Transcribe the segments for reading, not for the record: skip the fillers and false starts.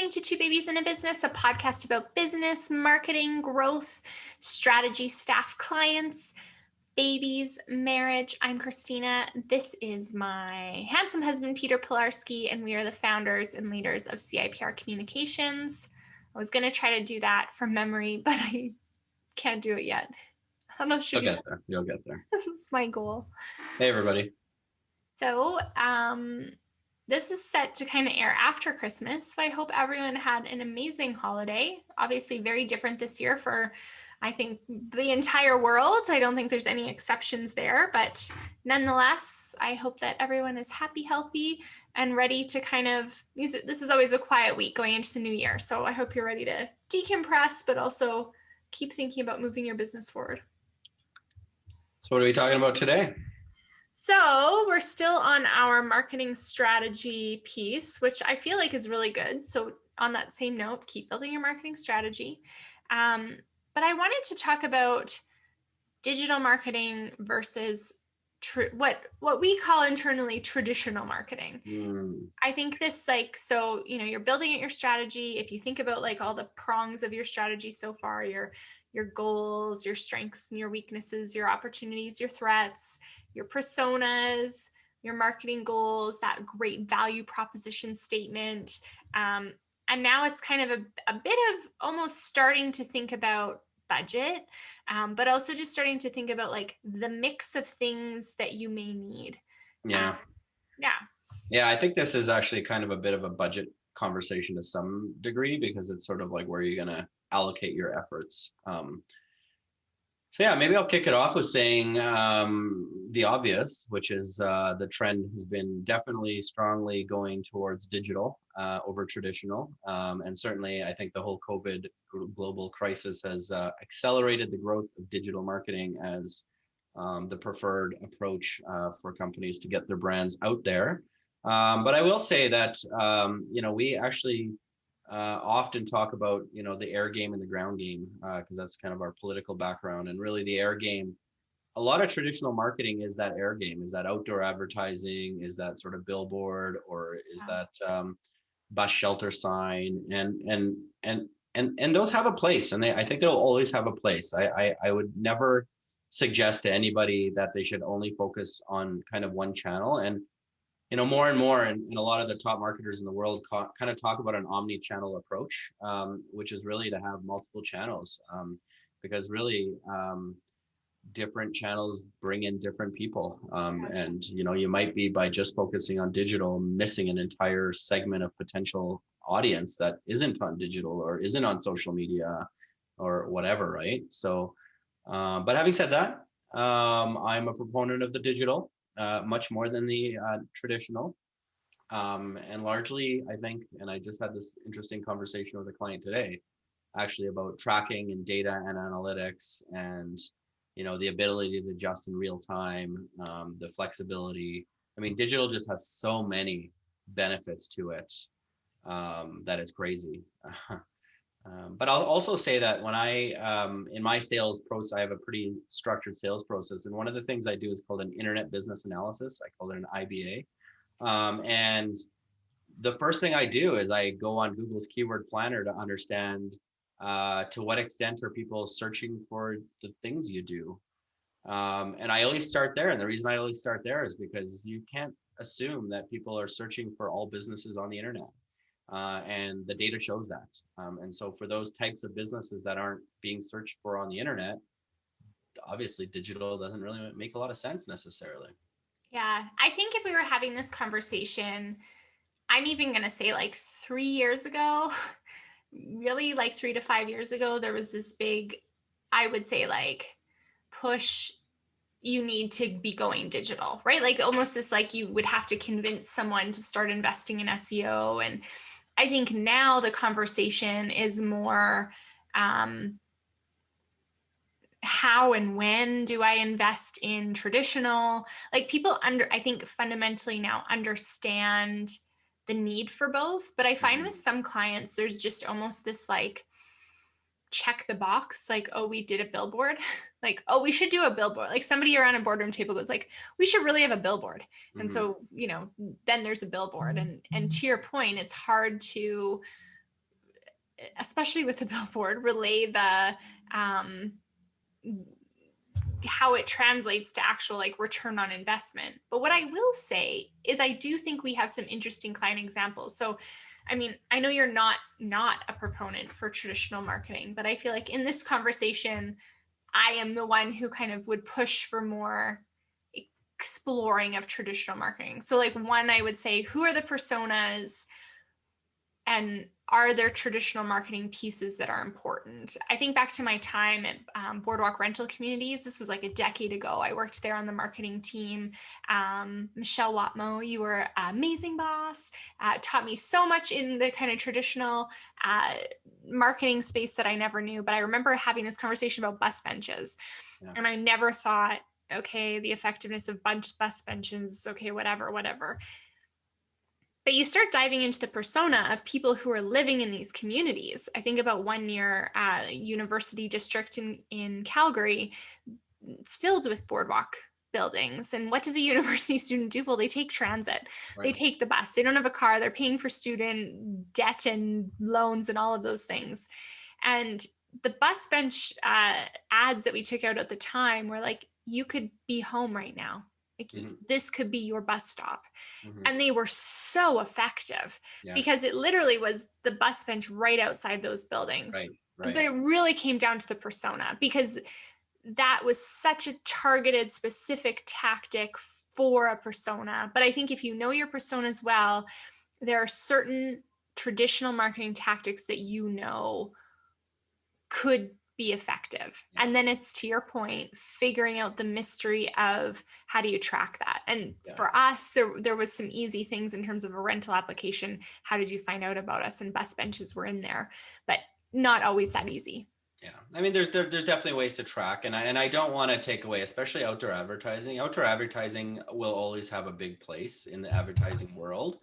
listening to Two Babies in a Business, a podcast about business, marketing, growth, strategy, staff, clients, babies, marriage. I'm Christina. This is my handsome husband, Peter Pilarski, and we are the founders and leaders of CIPR Communications. I was going to try to do that from memory, but I can't do it yet. I don't know if You'll get there. You'll get there. This is my goal. Hey, everybody. So, this is set to kind of air after Christmas. So I hope everyone had an amazing holiday. Obviously very different this year for, I think, the entire world. I don't think there's any exceptions there, but nonetheless, I hope that everyone is happy, healthy, and ready to kind of, this is always a quiet week going into the new year. So I hope you're ready to decompress, but also keep thinking about moving your business forward. So what are we talking about today? So we're still on our marketing strategy piece, which I feel like is really good. So on that same note, keep building your marketing strategy. But I wanted to talk about digital marketing versus what we call internally traditional marketing. I think this so, you're building out your strategy. If you think about all the prongs of your strategy so far, your goals, your strengths and your weaknesses, your opportunities, your threats, your personas, your marketing goals, that great value proposition statement. And now it's kind of a bit of almost starting to think about budget, but also just starting to think about the mix of things that you may need. Yeah. I think this is actually kind of a bit of a budget conversation to some degree, because it's sort of like where you're going to allocate your efforts. So yeah, maybe I'll kick it off with saying the obvious, which is the trend has been definitely strongly going towards digital over traditional. And certainly I think the whole COVID global crisis has accelerated the growth of digital marketing as the preferred approach for companies to get their brands out there. But I will say that, we actually often talk about, the air game and the ground game, because that's kind of our political background. And really the air game, a lot of traditional marketing is that air game, is that outdoor advertising, is that sort of billboard, or is that bus shelter sign, and those have a place, and I think they'll always have a place. I would never suggest to anybody that they should only focus on kind of one channel. And more and more, and a lot of the top marketers in the world kind of talk about an omni-channel approach, which is really to have multiple channels, because really different channels bring in different people. And, you might be, by just focusing on digital, missing an entire segment of potential audience that isn't on digital or isn't on social media or whatever, right? So, but having said that, I'm a proponent of the digital. Much more than the traditional. And largely, I think, and I just had this interesting conversation with a client today, actually, about tracking and data and analytics and, the ability to adjust in real time, the flexibility. I mean, digital just has so many benefits to it that it's crazy. But I'll also say that when in my sales process, I have a pretty structured sales process. And one of the things I do is called an internet business analysis. I call it an IBA. And the first thing I do is I go on Google's keyword planner to understand to what extent are people searching for the things you do. And I always start there. And the reason I always start there is because you can't assume that people are searching for all businesses on the internet. And the data shows that. And so for those types of businesses that aren't being searched for on the internet, obviously digital doesn't really make a lot of sense necessarily. Yeah, I think if we were having this conversation, I'm even going to say 3 years ago, really 3 to 5 years ago, there was this big, I would say push, you need to be going digital, right? Almost this, you would have to convince someone to start investing in SEO. And I think now the conversation is more how and when do I invest in traditional? People I think fundamentally now understand the need for both. But I find with some clients, there's just almost this check the box, oh, we did a billboard, oh, we should do a billboard. Somebody around a boardroom table goes we should really have a billboard. Mm-hmm. And so, then there's a billboard. And to your point, it's hard to especially with the billboard, relay the how it translates to actual like return on investment. But what I will say is I do think we have some interesting client examples. So I mean, I know you're not a proponent for traditional marketing, but I feel like in this conversation, I am the one who kind of would push for more exploring of traditional marketing. So like one, I would say, who are the personas and are there traditional marketing pieces that are important? I think back to my time at Boardwalk Rental Communities. This was like a decade ago. I worked there on the marketing team. Michelle Watmo, you were an amazing boss, taught me so much in the kind of traditional marketing space that I never knew. But I remember having this conversation about bus benches. Yeah. And I never thought, okay, the effectiveness of bus benches, okay, whatever. But you start diving into the persona of people who are living in these communities. I think about one near University District in Calgary. It's filled with boardwalk buildings. And what does a university student do? Well, they take transit. Right. They take the bus. They don't have a car. They're paying for student debt and loans and all of those things. And the bus bench ads that we took out at the time were like, you could be home right now. Like this could be your bus stop. And they were so effective because it literally was the bus bench right outside those buildings. Right. But it really came down to the persona because that was such a targeted, specific tactic for a persona. But I think if you know your personas well, there are certain traditional marketing tactics that you know could be effective. And then it's, to your point, figuring out the mystery of how do you track that. And for us, there was some easy things in terms of a rental application. How did you find out about us? And bus benches were in there, but not always that easy. Yeah, I mean, there's definitely ways to track, and I don't want to take away, especially outdoor advertising. Outdoor advertising will always have a big place in the advertising world.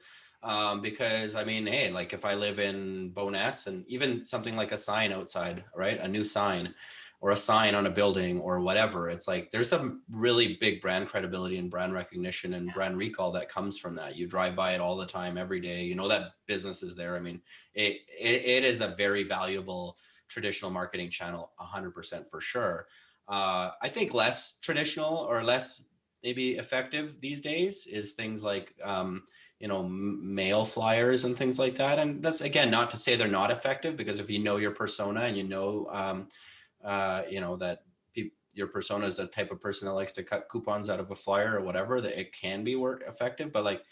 Because I mean, hey, like if I live in Bowness and even something like a sign outside, right? A new sign or a sign on a building or whatever, it's like there's some really big brand credibility and brand recognition and brand recall that comes from that. You drive by it all the time, every day, you know that business is there. I mean, it is a very valuable traditional marketing channel, 100% for sure. I think less traditional or less maybe effective these days is things like, mail flyers and things like that. And that's, again, not to say they're not effective, because if you know your persona and you know, that your persona is the type of person that likes to cut coupons out of a flyer or whatever, that it can be effective. But like,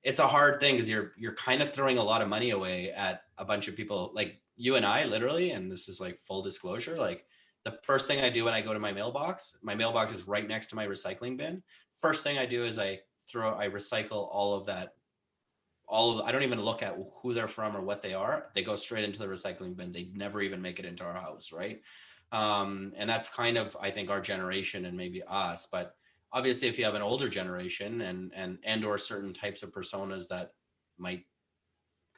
it's a hard thing because you're kind of throwing a lot of money away at a bunch of people like you and I, literally. And this is like full disclosure, like the first thing I do when I go to my mailbox is right next to my recycling bin. First thing I do is I recycle all of that. I don't even look at who they're from or what they are. They go straight into the recycling bin. They never even make it into our house, right? And that's kind of, I think, our generation and maybe us. But obviously, if you have an older generation and or certain types of personas that might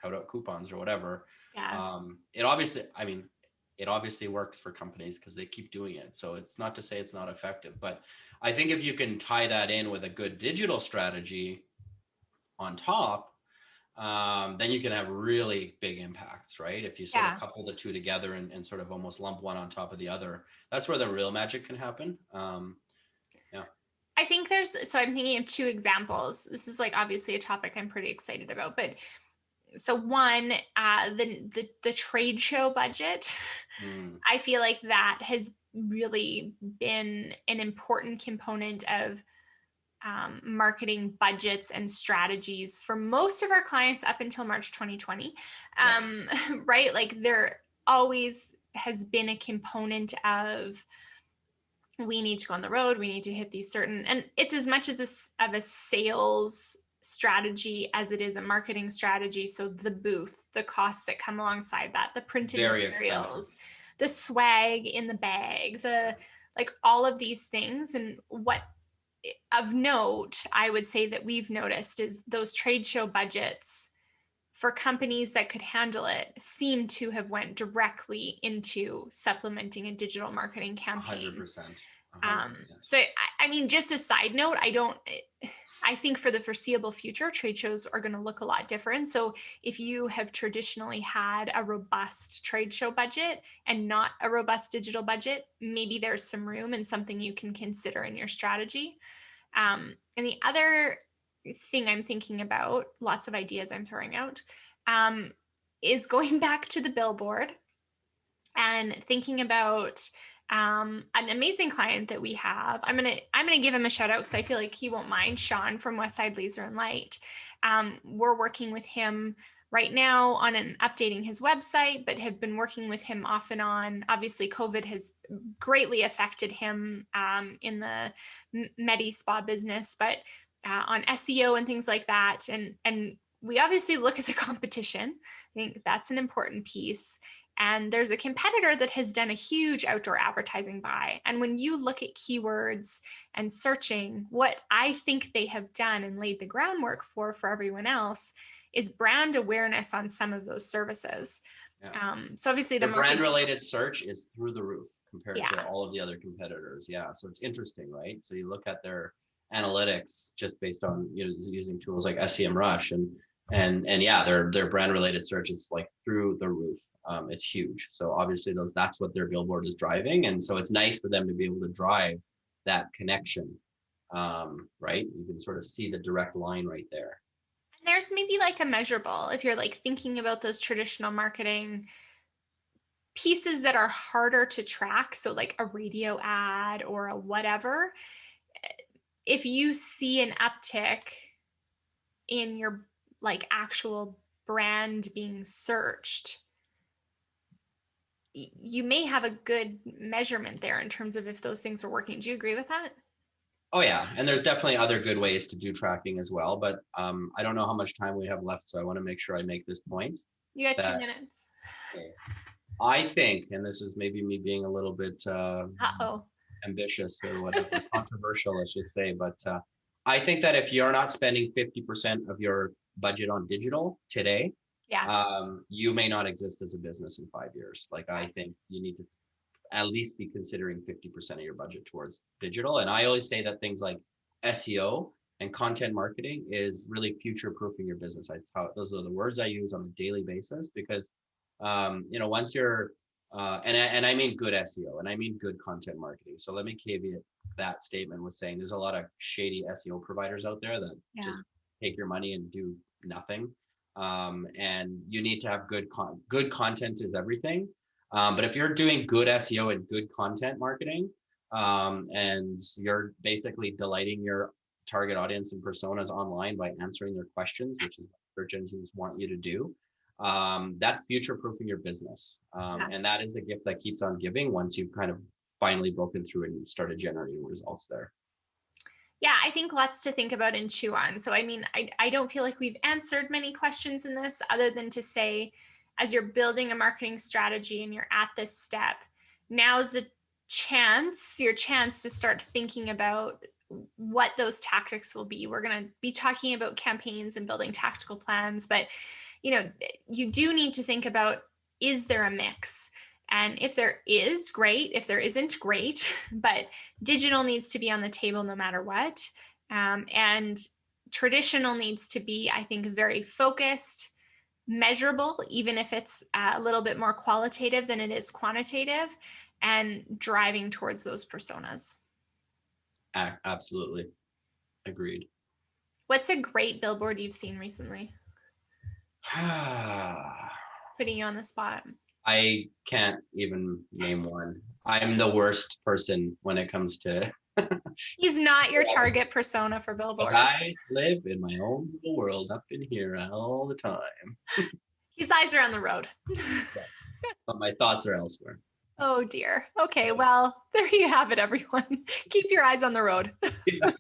cut out coupons or whatever, it obviously works for companies because they keep doing it. So it's not to say it's not effective, but I think if you can tie that in with a good digital strategy on top, then you can have really big impacts, right? If you sort of couple the two together and sort of almost lump one on top of the other, that's where the real magic can happen. I think I'm thinking of two examples. This is like obviously a topic I'm pretty excited about, but so one, the trade show budget, I feel like that has really been an important component of marketing budgets and strategies for most of our clients up until March 2020, right? Like there always has been a component of, we need to go on the road, we need to hit these certain, and it's as much as a sales strategy as it is a marketing strategy. So the booth, the costs that come alongside that, the printed materials, the swag in the bag, like all of these things. And what of note, I would say that we've noticed is those trade show budgets for companies that could handle it seem to have went directly into supplementing a digital marketing campaign. 100%. So I mean, just a side note, I think for the foreseeable future, trade shows are going to look a lot different. So if you have traditionally had a robust trade show budget and not a robust digital budget, maybe there's some room and something you can consider in your strategy. And the other thing I'm thinking about, lots of ideas I'm throwing out, is going back to the billboard and thinking about an amazing client that we have. I'm gonna give him a shout out because I feel like he won't mind. Sean from Westside Laser and Light. We're working with him right now on updating his website, but have been working with him off and on. Obviously, COVID has greatly affected him in the Medi Spa business, but on SEO and things like that. And we obviously look at the competition. I think that's an important piece. And there's a competitor that has done a huge outdoor advertising buy. And when you look at keywords and searching, what I think they have done and laid the groundwork for everyone else is brand awareness on some of those services. Yeah. So obviously the brand related search is through the roof compared to all of the other competitors. Yeah. So it's interesting, right? So you look at their analytics just based on, using tools like SEMrush and yeah, their brand related search is like through the roof. It's huge. So obviously that's what their billboard is driving. And so it's nice for them to be able to drive that connection. Right. You can sort of see the direct line right there. And there's maybe like a measurable, if you're like thinking about those traditional marketing pieces that are harder to track. So like a radio ad or a whatever, if you see an uptick in your like actual brand being searched, you may have a good measurement there in terms of if those things are working. Do you agree with that? Oh yeah, and there's definitely other good ways to do tracking as well, but I don't know how much time we have left, so I want to make sure I make this point. You got 2 minutes. Okay. I think, and this is maybe me being a little bit ambitious or whatever, controversial, let's just say, but I think that if you're not spending 50% of your budget on digital today, you may not exist as a business in 5 years. Like, I think you need to at least be considering 50% of your budget towards digital. And I always say that things like SEO and content marketing is really future-proofing your business. Those are the words I use on a daily basis, because once you're and I mean good SEO and I mean good content marketing. So let me caveat that statement with saying there's a lot of shady SEO providers out there that just take your money and do nothing. And you need to have good content is everything. But if you're doing good SEO and good content marketing, and you're basically delighting your target audience and personas online by answering their questions, which is what search engines want you to do, that's future-proofing your business. And that is the gift that keeps on giving once you've kind of finally broken through and started generating results there. Yeah, I think lots to think about and chew on. So, I mean, I don't feel like we've answered many questions in this other than to say, as you're building a marketing strategy and you're at this step, now's your chance to start thinking about what those tactics will be. We're going to be talking about campaigns and building tactical plans, but you do need to think about, is there a mix? And if there is, great. If there isn't, great. But digital needs to be on the table no matter what. And traditional needs to be, I think, very focused, measurable, even if it's a little bit more qualitative than it is quantitative, and driving towards those personas. Absolutely. Agreed. What's a great billboard you've seen recently? Putting you on the spot. I can't even name one. I'm the worst person when it comes to... He's not your target persona for billboards. I live in my own little world up in here all the time. His eyes are on the road. But my thoughts are elsewhere. Oh dear. Okay, well, there you have it, everyone. Keep your eyes on the road. Yeah.